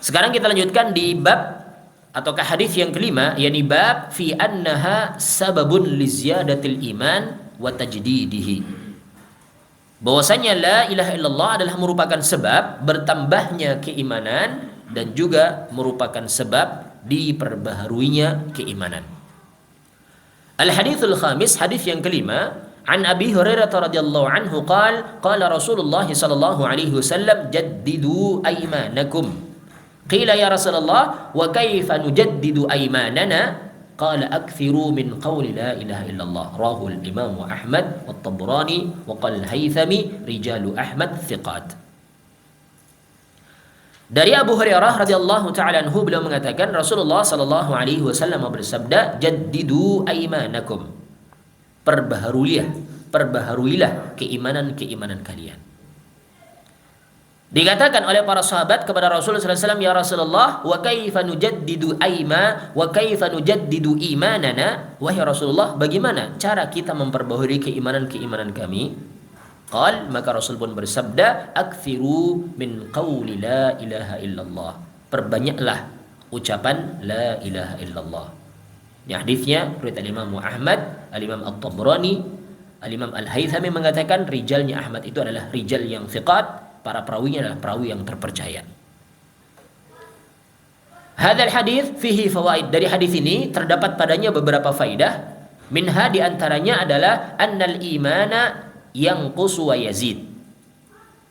Sekarang kita lanjutkan di bab ataukah hadis yang kelima, yakni bab fi annaha sababun liziyadatil iman wa tajdidihi. Bahwasanya la ilaha illallah adalah merupakan sebab bertambahnya keimanan dan juga merupakan sebab diperbaharuinya keimanan. Al-hadithul khamis, hadis yang kelima, an Abi Hurairah radhiyallahu anhu qala Rasulullah sallallahu alaihi wasallam jaddidu aymanakum. Qila ya Rasulullah wa kaifa nujaddidu aymanana? Qala akthiru min qawli la ilaha illallah. Rahul Imam Ahmad wa Tabrani wa qala al-Haythami rijalu Ahmad thiqat. Dari Abu Hurairah radhiyallahu taala anhu, beliau mengatakan Rasulullah sallallahu alaihi wasallam bersabda, jaddidu aymanakum. Perbaharuilah keimanan-keimanan kalian. Dikatakan oleh para sahabat kepada Rasulullah sallallahu alaihi wasallam, ya Rasulullah, wa kaifa nujaddidu wa kaifa nujaddidu imanana? Wahai Rasulullah, bagaimana cara kita memperbaharui keimanan-keimanan kami? Qal, maka Rasul pun bersabda, aktsiru min qawli la ilaha illallah. Perbanyaklah ucapan la ilaha illallah. Ini hadisnya riwayat Imam Ahmad, Al-Imam At-Tabrani, Al-Imam Al-Haythami mengatakan rijalnya Ahmad itu adalah rijal yang thiqat, para perawinya adalah perawi yang terpercaya. Hadzal hadis fihi fawaid. Dari hadis ini terdapat padanya beberapa faidah. Minha, di antaranya adalah annal imana yanqusu wa yazid.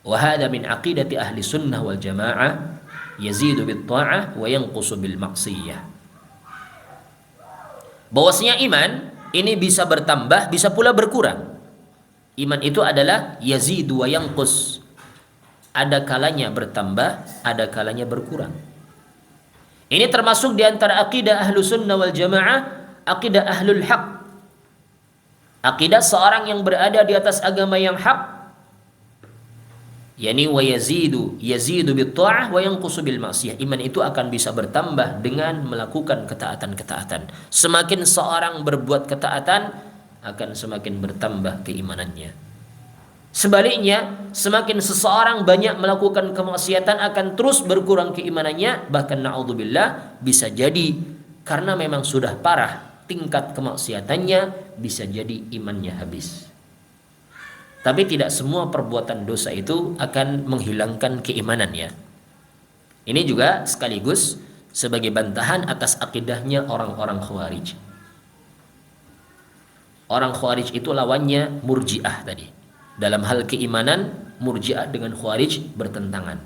Wa hadha min aqidati ahli sunnah wal jamaah, yazidu bit ta'ah wa yanqusu bil ma'siyah. Bahwasanya iman ini bisa bertambah, bisa pula berkurang. Iman itu adalah yazidu wa yanqus. Ada kalanya bertambah, ada kalanya berkurang. Ini termasuk di antara akidah ahlu sunnah wal jamaah, akidah ahlul haq. Akidah seorang yang berada di atas agama yang hak, yakni wa yazidu bit ta'ah wa yanqusu bil ma'siyah. Iman itu akan bisa bertambah dengan melakukan ketaatan-ketaatan. Semakin seorang berbuat ketaatan, akan semakin bertambah keimanannya. Sebaliknya, semakin seseorang banyak melakukan kemaksiatan, akan terus berkurang keimanannya. Bahkan na'udzubillah, bisa jadi karena memang sudah parah tingkat kemaksiatannya, bisa jadi imannya habis. Tapi tidak semua perbuatan dosa itu akan menghilangkan keimanannya. Ini juga sekaligus sebagai bantahan atas akidahnya orang-orang Khawarij. Orang Khawarij itu lawannya Murji'ah tadi. Dalam hal keimanan, Murji'ah dengan Khawarij bertentangan.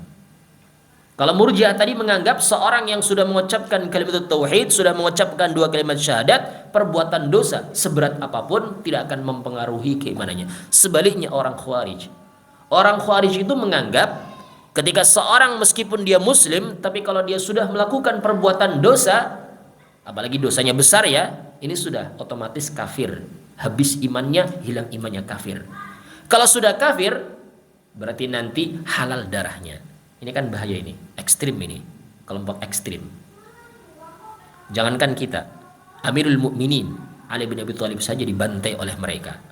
Kalau Murji'ah tadi menganggap seorang yang sudah mengucapkan kalimat tauhid, sudah mengucapkan 2 kalimat syahadat, perbuatan dosa seberat apapun tidak akan mempengaruhi keimanannya. Sebaliknya orang Khawarij. Orang Khawarij itu menganggap ketika seorang meskipun dia muslim, tapi kalau dia sudah melakukan perbuatan dosa, apalagi dosanya besar ya, ini sudah otomatis kafir. Habis imannya, hilang imannya, kafir. Kalau sudah kafir, berarti nanti halal darahnya. Ini kan bahaya ini, ekstrim ini, kelompok ekstrim. Jangankan kita, Amirul Mukminin Ali bin Abi Thalib saja dibantai oleh mereka.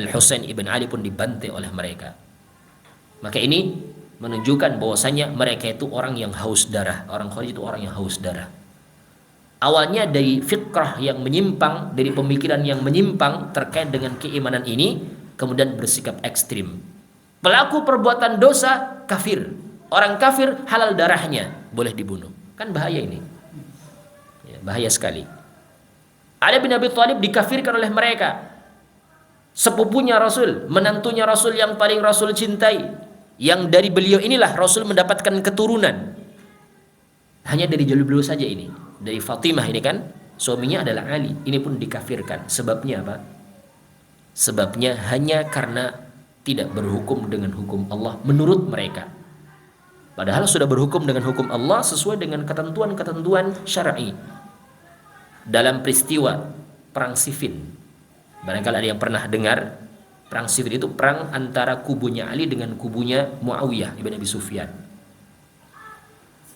Al-Husain ibn Ali pun dibantai oleh mereka. Maka ini menunjukkan bahwasanya mereka itu orang yang haus darah. Orang Khawarij itu orang yang haus darah. Awalnya dari fikrah yang menyimpang, dari pemikiran yang menyimpang terkait dengan keimanan ini, kemudian bersikap ekstrim. Pelaku perbuatan dosa kafir. Orang kafir halal darahnya, boleh dibunuh. Kan bahaya ini. Ya, bahaya sekali. Ali bin Abi Thalib dikafirkan oleh mereka. Sepupunya Rasul, menantunya Rasul yang paling Rasul cintai. Yang dari beliau inilah Rasul mendapatkan keturunan. Hanya dari jalur beliau saja ini. Dari Fatimah ini kan, suaminya adalah Ali. Ini pun dikafirkan. Sebabnya apa? Sebabnya hanya karena tidak berhukum dengan hukum Allah menurut mereka. Padahal sudah berhukum dengan hukum Allah sesuai dengan ketentuan-ketentuan syar'i. Dalam peristiwa perang Siffin, barangkali ada yang pernah dengar, perang Siffin itu perang antara kubunya Ali dengan kubunya Muawiyah ibn Abi Sufyan.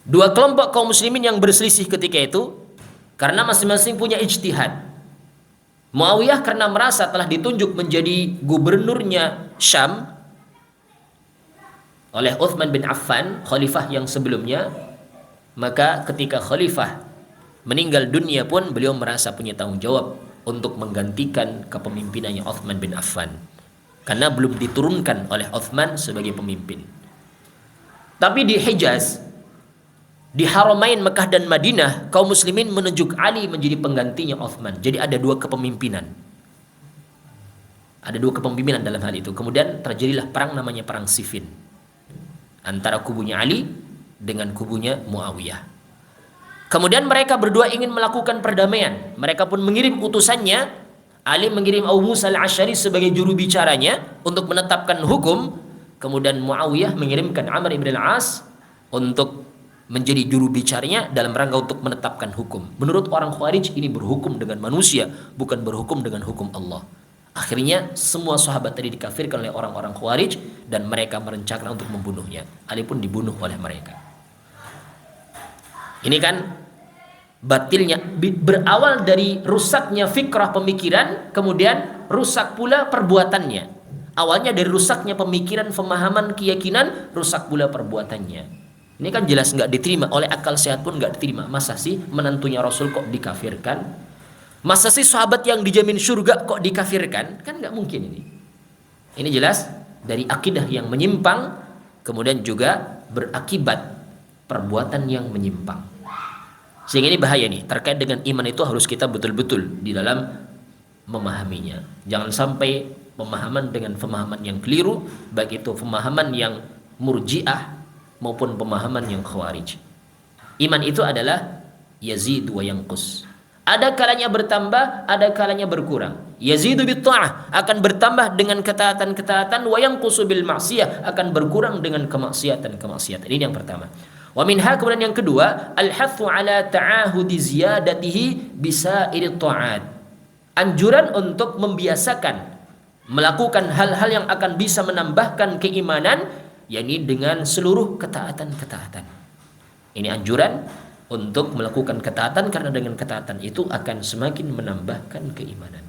Dua kelompok kaum muslimin yang berselisih ketika itu karena masing-masing punya ijtihad. Muawiyah karena merasa telah ditunjuk menjadi gubernurnya Syam oleh Uthman bin Affan, khalifah yang sebelumnya, maka ketika khalifah meninggal dunia pun beliau merasa punya tanggung jawab untuk menggantikan kepemimpinannya Uthman bin Affan, karena belum diturunkan oleh Uthman sebagai pemimpin. Tapi di Hijaz, di Haramain Mekah dan Madinah, kaum muslimin menunjuk Ali menjadi penggantinya Uthman. Jadi ada dua kepemimpinan. Ada dua kepemimpinan dalam hal itu. Kemudian terjadilah perang namanya perang Siffin antara kubunya Ali dengan kubunya Muawiyah. Kemudian mereka berdua ingin melakukan perdamaian. Mereka pun mengirim utusannya. Ali mengirim Abu Musa al-Asy'ari sebagai juru bicaranya untuk menetapkan hukum. Kemudian Muawiyah mengirimkan Amr ibn al-As untuk menjadi juru bicaranya dalam rangka untuk menetapkan hukum. Menurut orang Khawarij ini berhukum dengan manusia, bukan berhukum dengan hukum Allah. Akhirnya semua sahabat tadi dikafirkan oleh orang-orang Khawarij dan mereka merencanakan untuk membunuhnya. Ali pun dibunuh oleh mereka. Ini kan batilnya, berawal dari rusaknya fikrah pemikiran, kemudian rusak pula perbuatannya. Awalnya dari rusaknya pemikiran, pemahaman, keyakinan, rusak pula perbuatannya. Ini kan jelas nggak diterima, oleh akal sehat pun nggak diterima. Masa sih menantunya Rasul kok dikafirkan? Masa sih sahabat yang dijamin surga kok dikafirkan? Kan nggak mungkin ini. Ini jelas dari akidah yang menyimpang, kemudian juga berakibat perbuatan yang menyimpang. Sehingga ini bahaya nih, terkait dengan iman itu harus kita betul-betul di dalam memahaminya. Jangan sampai pemahaman dengan pemahaman yang keliru, baik itu pemahaman yang murji'ah maupun pemahaman yang khawarij. Iman itu adalah yazid wa yanqus. Ada kalanya bertambah, ada kalanya berkurang. Yazidu bit ta'ah, akan bertambah dengan ketaatan-ketaatan, wa yanqusu bil ma'siyah, akan berkurang dengan kemaksiatan-kemaksiatan. Ini yang pertama. Wa minha, kemudian yang kedua, al-hathu ala ta'ahudi ziyadatihi bisairit ta'at. Anjuran untuk membiasakan melakukan hal-hal yang akan bisa menambahkan keimanan, yakni dengan seluruh ketaatan-ketaatan. Ini anjuran untuk melakukan ketaatan, karena dengan ketaatan itu akan semakin menambahkan keimanan.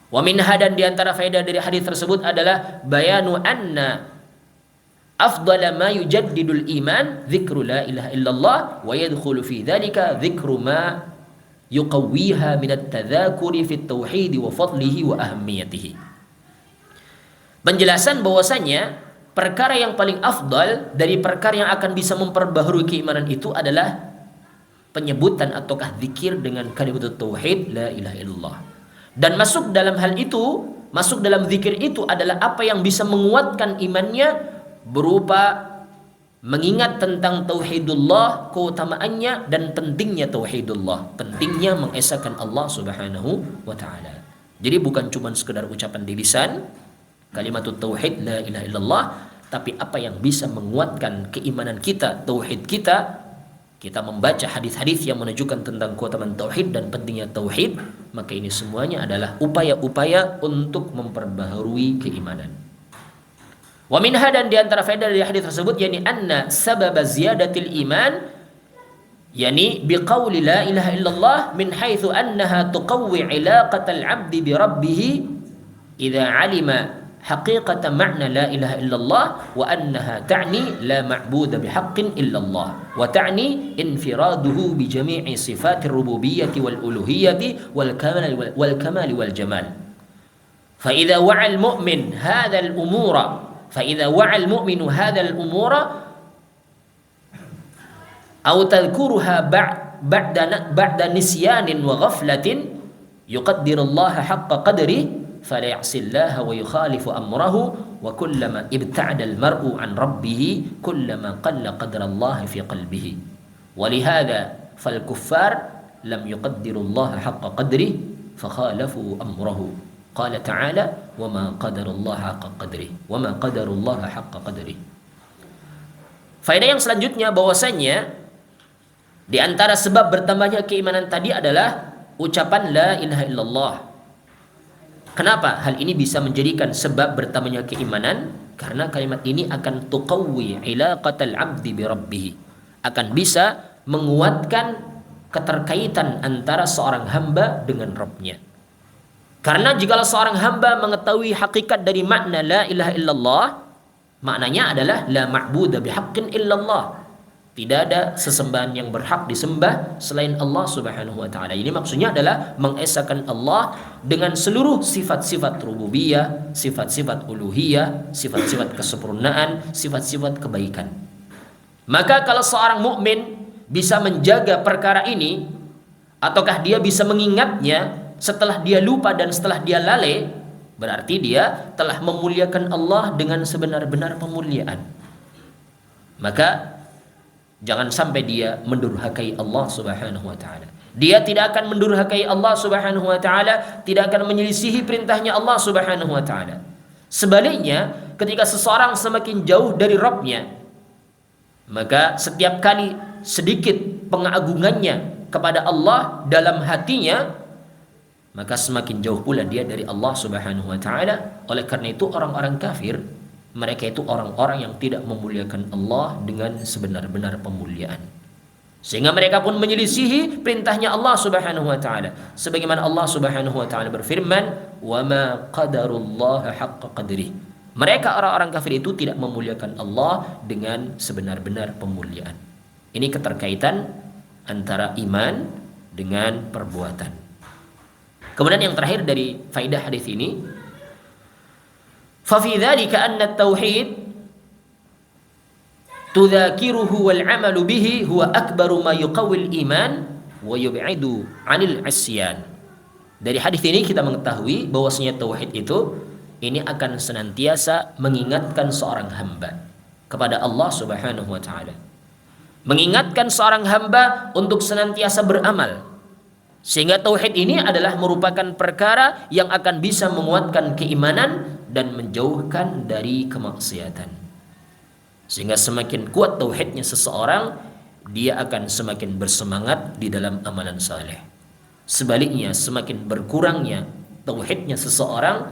Wa minha, dan diantara faedah dari hadis tersebut adalah bayanu anna afdala ma yujaddidul iman dzikru la ilaha illallah wa yadkhulu fi dzalika dzikru ma yuqawwiha min at-tadhakuri fi at-tauhid wa fadlihi wa ahammiyatihi. Penjelasan bahwasanya perkara yang paling afdal dari perkara yang akan bisa memperbaharui keimanan itu adalah penyebutan ataukah zikir dengan kalimat tauhid la ilaha illallah. Dan masuk dalam hal itu, masuk dalam zikir itu adalah apa yang bisa menguatkan imannya, berupa mengingat tentang tauhidullah, keutamaannya dan pentingnya tauhidullah, pentingnya mengesahkan Allah Subhanahu wa taala. Jadi bukan cuma sekedar ucapan di lisan kalimat tauhid la ilaha illallah, tapi apa yang bisa menguatkan keimanan kita, tauhid kita. Kita membaca hadis-hadis yang menunjukkan tentang keutamaan tauhid dan pentingnya tauhid, maka ini semuanya adalah upaya-upaya untuk memperbaharui keimanan. Wa minha, dan di antara faedah dari hadis tersebut, yakni anna sabab ziyadatil iman, yakni biqauli la ilaha illallah, min haitsu annaha tuqawwi ilaqatal 'abdi bi rabbih idza 'alima haqiqatan ma'na la ilaha illallah wa annaha ta'ni la ma'buda bihaqqin illallah wa ta'ni infiraduhu bi jami'i sifatir rububiyyati wal uluhiyyati wal kamali wal jamal. Fa idza wa'a al mu'min hadha al umura فإذا وعى المؤمن هذا الأمور أو تذكرها بعد نسيان وغفلة يقدر الله حق قدره فلا يعصي الله ويخالف أمره وكلما ابتعد المرء عن ربه كلما قل قدر الله في قلبه ولهذا فالكفار لم يقدروا الله حق قدره فخالفوا أمره. Qala ta'ala wa ma qadarullaha haqqa qadrih wa ma qadarullaha haqqa qadrih. Faedah yang selanjutnya bahwasanya di antara sebab bertambahnya keimanan tadi adalah ucapan la ilaha illallah. Kenapa hal ini bisa menjadikan sebab bertambahnya keimanan? Karena kalimat ini akan tuqawwi ilaqatal 'abdi bi rabbih, akan bisa menguatkan keterkaitan antara seorang hamba dengan Rabb-nya. Karena jika seorang hamba mengetahui hakikat dari makna la ilaha illallah, maknanya adalah la ma'budu bihaqqin illallah. Tidak ada sesembahan yang berhak disembah selain Allah Subhanahu wa taala. Ini maksudnya adalah mengesahkan Allah dengan seluruh sifat-sifat rububiyah, sifat-sifat uluhiyah, sifat-sifat kesempurnaan, sifat-sifat kebaikan. Maka kalau seorang mukmin bisa menjaga perkara ini, ataukah dia bisa mengingatnya setelah dia lupa dan setelah dia lalai, berarti dia telah memuliakan Allah dengan sebenar-benar pemuliaan. Maka jangan sampai dia mendurhakai Allah Subhanahu wa taala. Dia tidak akan mendurhakai Allah Subhanahu wa taala, tidak akan menyelisihi perintahnya Allah Subhanahu wa taala. Sebaliknya, ketika seseorang semakin jauh dari Rabb-nya, maka setiap kali sedikit pengagungannya kepada Allah dalam hatinya, maka semakin jauh pula dia dari Allah Subhanahu wa taala. Oleh karena itu orang-orang kafir, mereka itu orang-orang yang tidak memuliakan Allah dengan sebenar-benar pemuliaan. Sehingga mereka pun menyelisihi perintahnya Allah Subhanahu wa taala. Sebagaimana Allah Subhanahu wa taala berfirman, "Wa ma qadarullaha haqqa qadrih." Mereka orang-orang kafir itu tidak memuliakan Allah dengan sebenar-benar pemuliaan. Ini keterkaitan antara iman dengan perbuatan. Kemudian yang terakhir dari faidah hadis ini, fa fi dzalika anna at-tauhid tudzakiruhu wal 'amalu bihi huwa akbaru ma yuqawwil iman wa yub'idu 'anil 'isyan. Dari hadis ini kita mengetahui bahwasanya tauhid itu ini akan senantiasa mengingatkan seorang hamba kepada Allah Subhanahu wa taala. Mengingatkan seorang hamba untuk senantiasa beramal. Sehingga tauhid ini adalah merupakan perkara yang akan bisa menguatkan keimanan dan menjauhkan dari kemaksiatan. Sehingga semakin kuat tauhidnya seseorang, dia akan semakin bersemangat di dalam amalan saleh. Sebaliknya, semakin berkurangnya tauhidnya seseorang,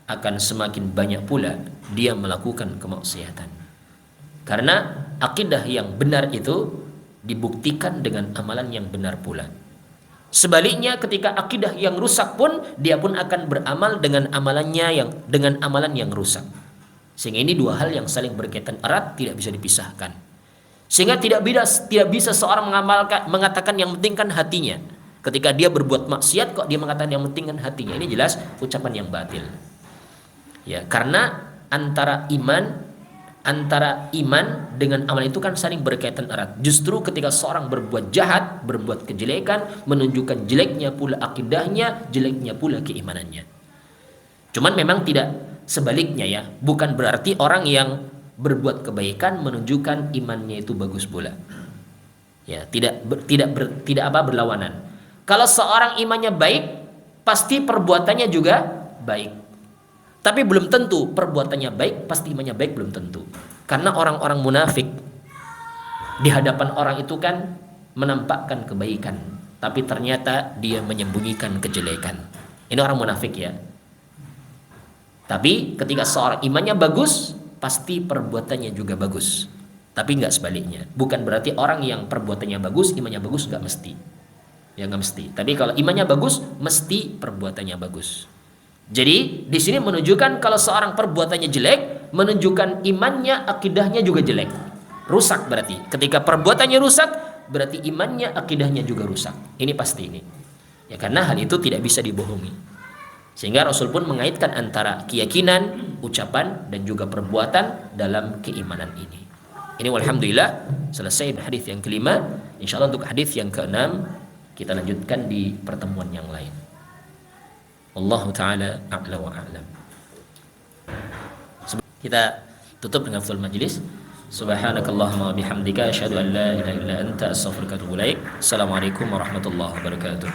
akan semakin banyak pula dia melakukan kemaksiatan. Karena akidah yang benar itu dibuktikan dengan amalan yang benar pula. Sebaliknya, ketika akidah yang rusak pun, dia pun akan beramal dengan amalan yang rusak. Sehingga ini dua hal yang saling berkaitan erat, tidak bisa dipisahkan. Sehingga tidak bisa seorang mengatakan yang penting kan hatinya. Ketika dia berbuat maksiat kok dia mengatakan yang penting kan hatinya. Ini jelas ucapan yang batil. Ya, karena antara iman dengan amal itu kan saling berkaitan erat. Justru ketika seorang berbuat jahat, berbuat kejelekan, menunjukkan jeleknya pula akidahnya, jeleknya pula keimanannya. Cuman memang tidak sebaliknya ya. Bukan berarti orang yang berbuat kebaikan menunjukkan imannya itu bagus pula. Ya, tidak berlawanan. Kalau seorang imannya baik, pasti perbuatannya juga baik. Tapi belum tentu perbuatannya baik, pasti imannya baik, belum tentu. Karena orang-orang munafik di hadapan orang itu kan menampakkan kebaikan, tapi ternyata dia menyembunyikan kejelekan. Ini orang munafik ya. Tapi ketika seorang imannya bagus, pasti perbuatannya juga bagus. Tapi nggak sebaliknya. Bukan berarti orang yang perbuatannya bagus, imannya bagus, nggak mesti. Ya nggak mesti. Tapi kalau imannya bagus, mesti perbuatannya bagus. Jadi di sini menunjukkan kalau seorang perbuatannya jelek, menunjukkan imannya, akidahnya juga jelek. Rusak berarti. Ketika perbuatannya rusak, berarti imannya, akidahnya juga rusak. Ini pasti ini. Ya karena hal itu tidak bisa dibohongi. Sehingga Rasul pun mengaitkan antara keyakinan, ucapan dan juga perbuatan dalam keimanan ini. Ini walhamdulillah selesai hadis yang kelima. Insyaallah untuk hadis yang keenam kita lanjutkan di pertemuan yang lain. Allah Ta'ala a'la wa a'lam. Kita tutup dengan full majlis. Subhanakallahumma bihamdika asyhadu an la ilaha illa anta astaghfiruka wa atubu ilaik. Assalamualaikum warahmatullahi wabarakatuh.